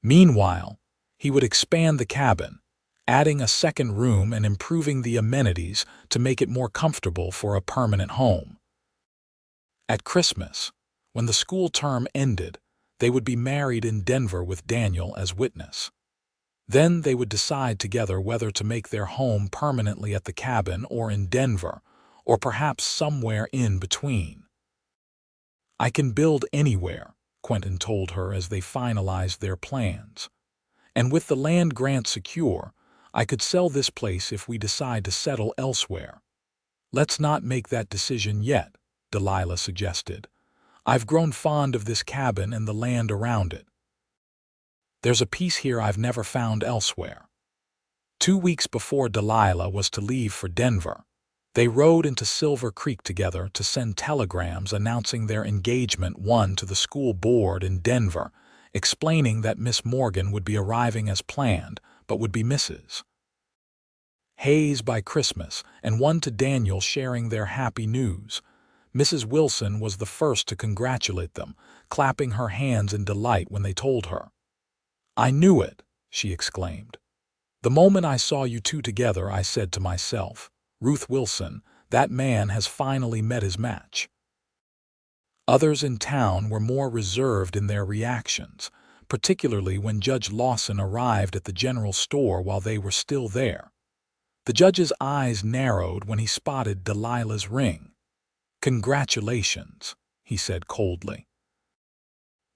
Meanwhile, he would expand the cabin, adding a second room and improving the amenities to make it more comfortable for a permanent home. At Christmas, when the school term ended, they would be married in Denver with Daniel as witness. Then they would decide together whether to make their home permanently at the cabin or in Denver, or perhaps somewhere in between. "I can build anywhere," Quentin told her as they finalized their plans. "And with the land grant secure, I could sell this place if we decide to settle elsewhere." "Let's not make that decision yet," Delilah suggested. "I've grown fond of this cabin and the land around it. There's a peace here I've never found elsewhere." 2 weeks before Delilah was to leave for Denver, they rode into Silver Creek together to send telegrams announcing their engagement, one to the school board in Denver, explaining that Miss Morgan would be arriving as planned, but would be Mrs. Hayes by Christmas, and one to Daniel sharing their happy news. Mrs. Wilson was the first to congratulate them, clapping her hands in delight when they told her. "I knew it," she exclaimed. "The moment I saw you two together, I said to myself, Ruth Wilson, that man has finally met his match." Others in town were more reserved in their reactions, particularly when Judge Lawson arrived at the general store while they were still there. The judge's eyes narrowed when he spotted Delilah's ring. "Congratulations," he said coldly.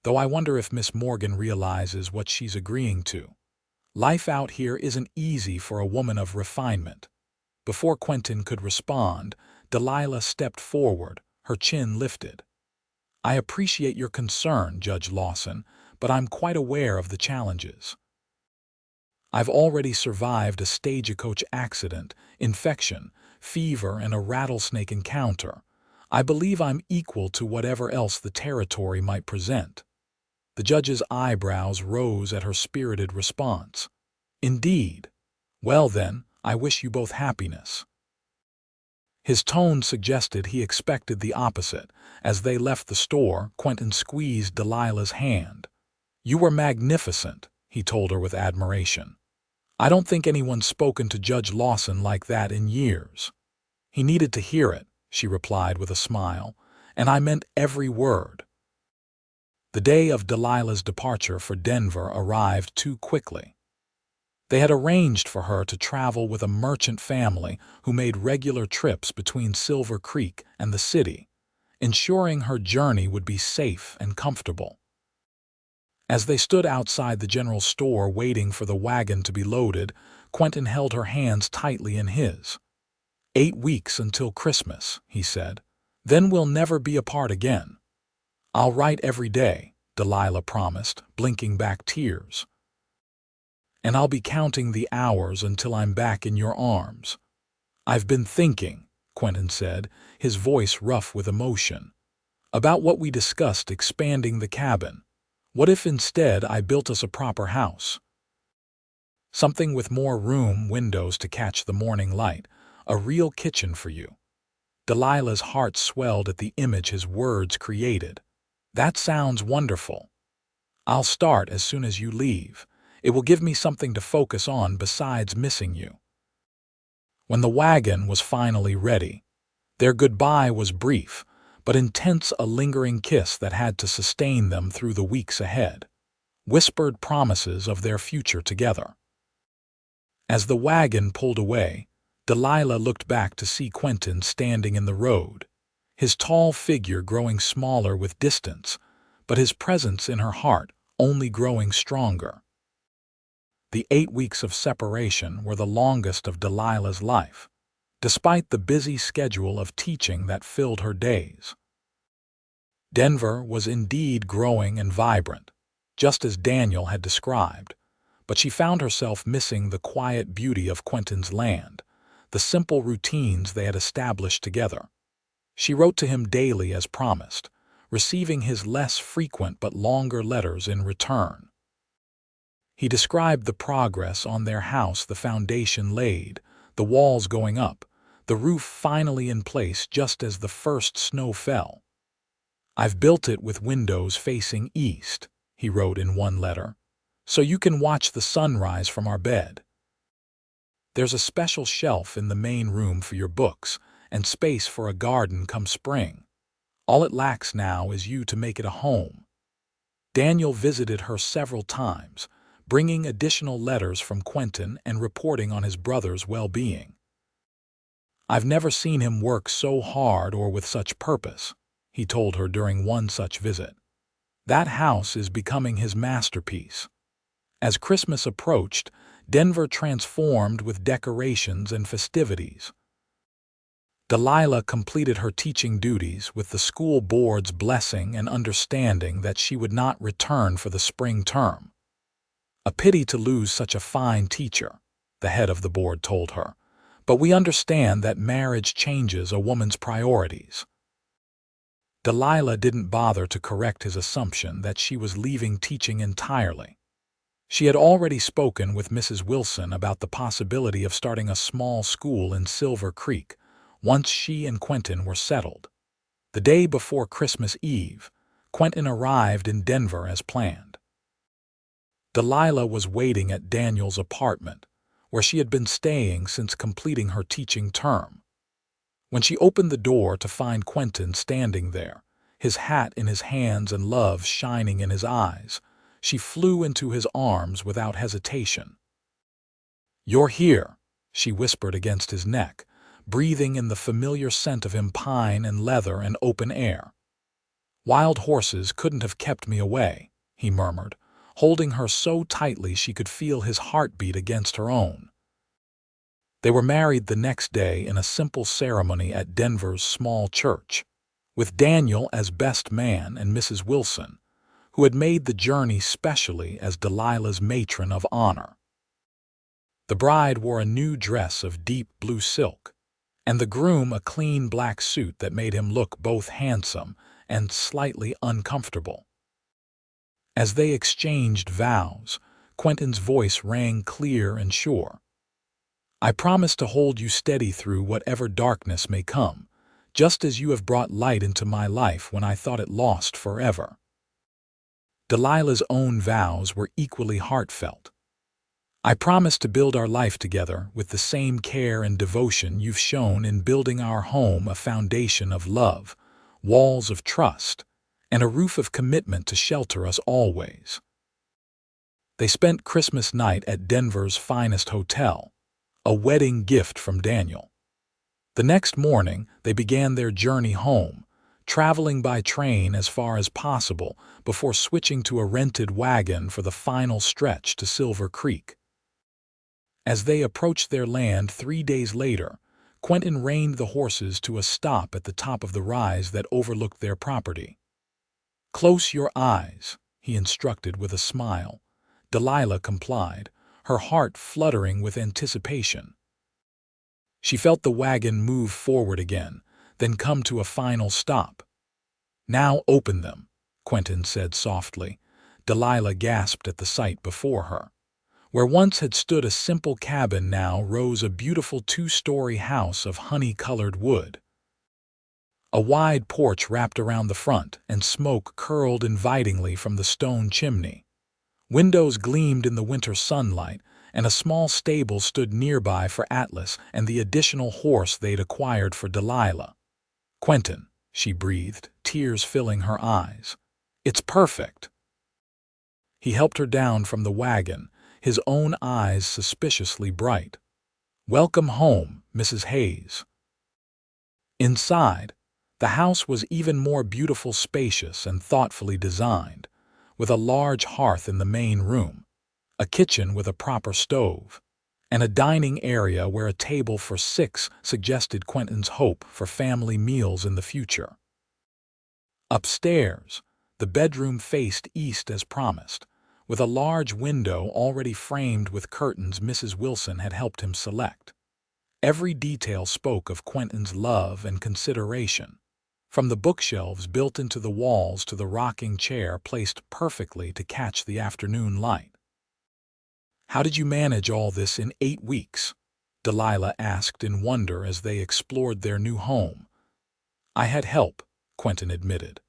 "Though I wonder if Miss Morgan realizes what she's agreeing to. Life out here isn't easy for a woman of refinement." Before Quentin could respond, Delilah stepped forward, her chin lifted. "I appreciate your concern, Judge Lawson, but I'm quite aware of the challenges. I've already survived a stagecoach accident, infection, fever, and a rattlesnake encounter. I believe I'm equal to whatever else the territory might present." The judge's eyebrows rose at her spirited response. "Indeed. Well then, I wish you both happiness." His tone suggested he expected the opposite. As they left the store, Quentin squeezed Delilah's hand. "You were magnificent," he told her with admiration. "I don't think anyone's spoken to Judge Lawson like that in years." "He needed to hear it," she replied with a smile, "and I meant every word." The day of Delilah's departure for Denver arrived too quickly. They had arranged for her to travel with a merchant family who made regular trips between Silver Creek and the city, ensuring her journey would be safe and comfortable. As they stood outside the general store waiting for the wagon to be loaded, Quentin held her hands tightly in his. "8 weeks until Christmas," he said. "Then we'll never be apart again." "I'll write every day," Delilah promised, blinking back tears. "And I'll be counting the hours until I'm back in your arms." "I've been thinking," Quentin said, his voice rough with emotion, "about what we discussed expanding the cabin. What if instead I built us a proper house? Something with more room, windows to catch the morning light, a real kitchen for you." Delilah's heart swelled at the image his words created. "That sounds wonderful. I'll start as soon as you leave. It will give me something to focus on besides missing you." When the wagon was finally ready, their goodbye was brief, but intense, a lingering kiss that had to sustain them through the weeks ahead, whispered promises of their future together. As the wagon pulled away, Delilah looked back to see Quentin standing in the road, his tall figure growing smaller with distance, but his presence in her heart only growing stronger. The 8 weeks of separation were the longest of Delilah's life, despite the busy schedule of teaching that filled her days. Denver was indeed growing and vibrant, just as Daniel had described, but she found herself missing the quiet beauty of Quentin's land, the simple routines they had established together. She wrote to him daily as promised, receiving his less frequent but longer letters in return. He described the progress on their house, the foundation laid, the walls going up, the roof finally in place just as the first snow fell. "I've built it with windows facing east," he wrote in one letter, "so you can watch the sunrise from our bed. There's a special shelf in the main room for your books and space for a garden come spring. All it lacks now is you to make it a home." Daniel visited her several times, bringing additional letters from Quentin and reporting on his brother's well-being. "I've never seen him work so hard or with such purpose," he told her during one such visit. "That house is becoming his masterpiece." As Christmas approached, Denver transformed with decorations and festivities. Delilah completed her teaching duties with the school board's blessing and understanding that she would not return for the spring term. "A pity to lose such a fine teacher," the head of the board told her, "but we understand that marriage changes a woman's priorities." Delilah didn't bother to correct his assumption that she was leaving teaching entirely. She had already spoken with Mrs. Wilson about the possibility of starting a small school in Silver Creek once she and Quentin were settled. The day before Christmas Eve, Quentin arrived in Denver as planned. Delilah was waiting at Daniel's apartment, where she had been staying since completing her teaching term. When she opened the door to find Quentin standing there, his hat in his hands and love shining in his eyes, she flew into his arms without hesitation. "You're here," she whispered against his neck, breathing in the familiar scent of him, pine and leather and open air. "Wild horses couldn't have kept me away," he murmured, holding her so tightly she could feel his heartbeat against her own. They were married the next day in a simple ceremony at Denver's small church, with Daniel as best man and Mrs. Wilson, who had made the journey specially as Delilah's matron of honor. The bride wore a new dress of deep blue silk, and the groom a clean black suit that made him look both handsome and slightly uncomfortable. As they exchanged vows, Quentin's voice rang clear and sure. "I promise to hold you steady through whatever darkness may come, just as you have brought light into my life when I thought it lost forever." Delilah's own vows were equally heartfelt. "I promise to build our life together with the same care and devotion you've shown in building our home, a foundation of love, walls of trust, and a roof of commitment to shelter us always." They spent Christmas night at Denver's finest hotel, a wedding gift from Daniel. The next morning, they began their journey home, traveling by train as far as possible before switching to a rented wagon for the final stretch to Silver Creek. As they approached their land 3 days later, Quentin reined the horses to a stop at the top of the rise that overlooked their property. "Close your eyes," he instructed with a smile. Delilah complied, her heart fluttering with anticipation. She felt the wagon move forward again, then come to a final stop. "Now open them," Quentin said softly. Delilah gasped at the sight before her. Where once had stood a simple cabin now rose a beautiful 2-story house of honey-colored wood. A wide porch wrapped around the front, and smoke curled invitingly from the stone chimney. Windows gleamed in the winter sunlight, and a small stable stood nearby for Atlas and the additional horse they'd acquired for Delilah. "Quentin," she breathed, tears filling her eyes. "It's perfect." He helped her down from the wagon, his own eyes suspiciously bright. "Welcome home, Mrs. Hayes." Inside, the house was even more beautiful, spacious, and thoughtfully designed, with a large hearth in the main room, a kitchen with a proper stove, and a dining area where a table for 6 suggested Quentin's hope for family meals in the future. Upstairs, the bedroom faced east as promised, with a large window already framed with curtains Mrs. Wilson had helped him select. Every detail spoke of Quentin's love and consideration, from the bookshelves built into the walls to the rocking chair placed perfectly to catch the afternoon light. "How did you manage all this in 8 weeks?" Delilah asked in wonder as they explored their new home. "I had help," Quentin admitted.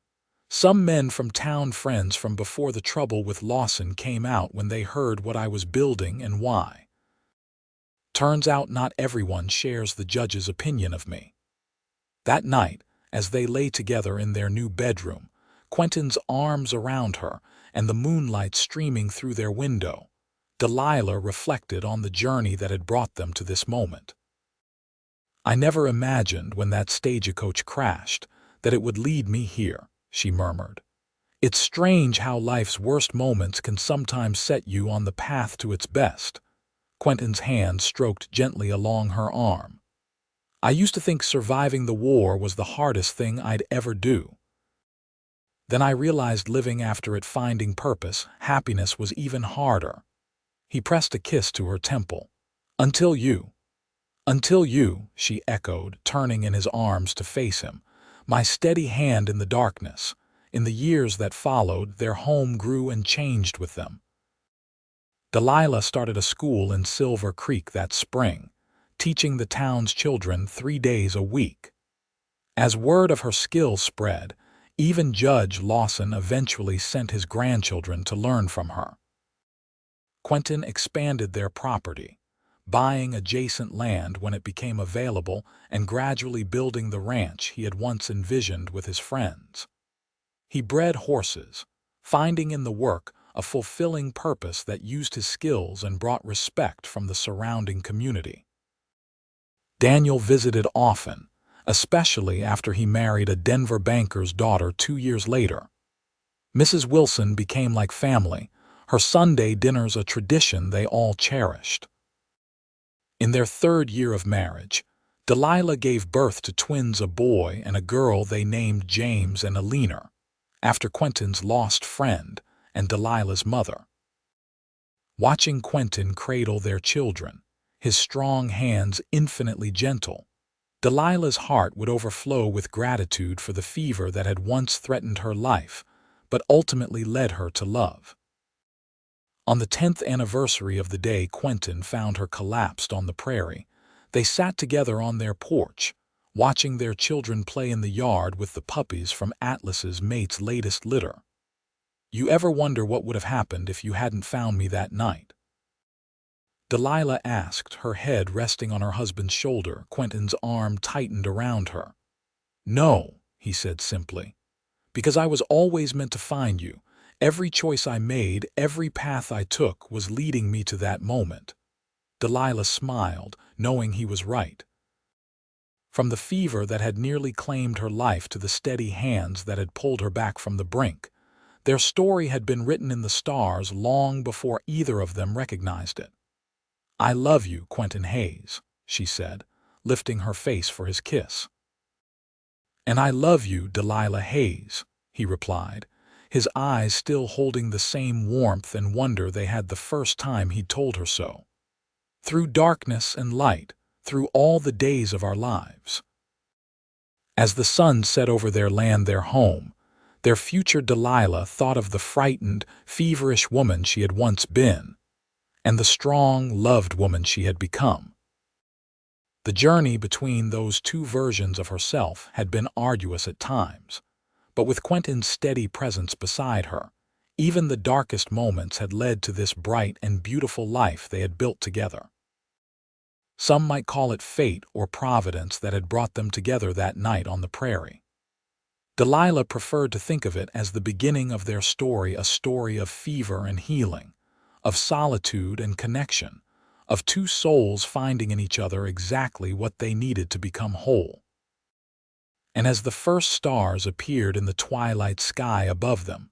"Some men from town, friends from before the trouble with Lawson, came out when they heard what I was building and why. Turns out not everyone shares the judge's opinion of me." That night, as they lay together in their new bedroom, Quentin's arms around her and the moonlight streaming through their window, Delilah reflected on the journey that had brought them to this moment. "I never imagined when that stagecoach crashed that it would lead me here," she murmured. "It's strange how life's worst moments can sometimes set you on the path to its best." Quentin's hand stroked gently along her arm. "I used to think surviving the war was the hardest thing I'd ever do. Then I realized living after it, finding purpose, happiness was even harder." He pressed a kiss to her temple. "Until you." "Until you," she echoed, turning in his arms to face him, my steady hand in the darkness. In the years that followed, their home grew and changed with them. Delilah started a school in Silver Creek that spring, teaching the town's children 3 days a week. As word of her skills spread, even Judge Lawson eventually sent his grandchildren to learn from her. Quentin expanded their property, buying adjacent land when it became available and gradually building the ranch he had once envisioned with his friends. He bred horses, finding in the work a fulfilling purpose that used his skills and brought respect from the surrounding community. Daniel visited often, especially after he married a Denver banker's daughter 2 years later. Mrs. Wilson became like family, her Sunday dinners a tradition they all cherished. In their 3rd year of marriage, Delilah gave birth to twins, a boy and a girl they named James and Alina, after Quentin's lost friend and Delilah's mother. Watching Quentin cradle their children, his strong hands infinitely gentle, Delilah's heart would overflow with gratitude for the fever that had once threatened her life, but ultimately led her to love. On the 10th anniversary of the day Quentin found her collapsed on the prairie, they sat together on their porch, watching their children play in the yard with the puppies from Atlas's mate's latest litter. You ever wonder what would have happened if you hadn't found me that night?" Delilah asked, her head resting on her husband's shoulder. Quentin's arm tightened around her. "No," he said simply, "because I was always meant to find you. Every choice I made, every path I took was leading me to that moment." Delilah smiled, knowing he was right. From the fever that had nearly claimed her life to the steady hands that had pulled her back from the brink, their story had been written in the stars long before either of them recognized it. "I love you, Quentin Hayes," she said, lifting her face for his kiss. "And I love you, Delilah Hayes," he replied, his eyes still holding the same warmth and wonder they had the first time he'd told her so. "Through darkness and light, through all the days of our lives." As the sun set over their land, their home, their future, Delilah thought of the frightened, feverish woman she had once been, and the strong, loved woman she had become. The journey between those two versions of herself had been arduous at times, but with Quentin's steady presence beside her, even the darkest moments had led to this bright and beautiful life they had built together. Some might call it fate or providence that had brought them together that night on the prairie. Delilah preferred to think of it as the beginning of their story, a story of fever and healing, of solitude and connection, of two souls finding in each other exactly what they needed to become whole. And as the first stars appeared in the twilight sky above them,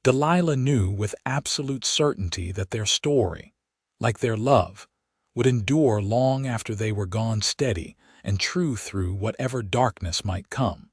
Delilah knew with absolute certainty that their story, like their love, would endure long after they were gone, steady and true through whatever darkness might come.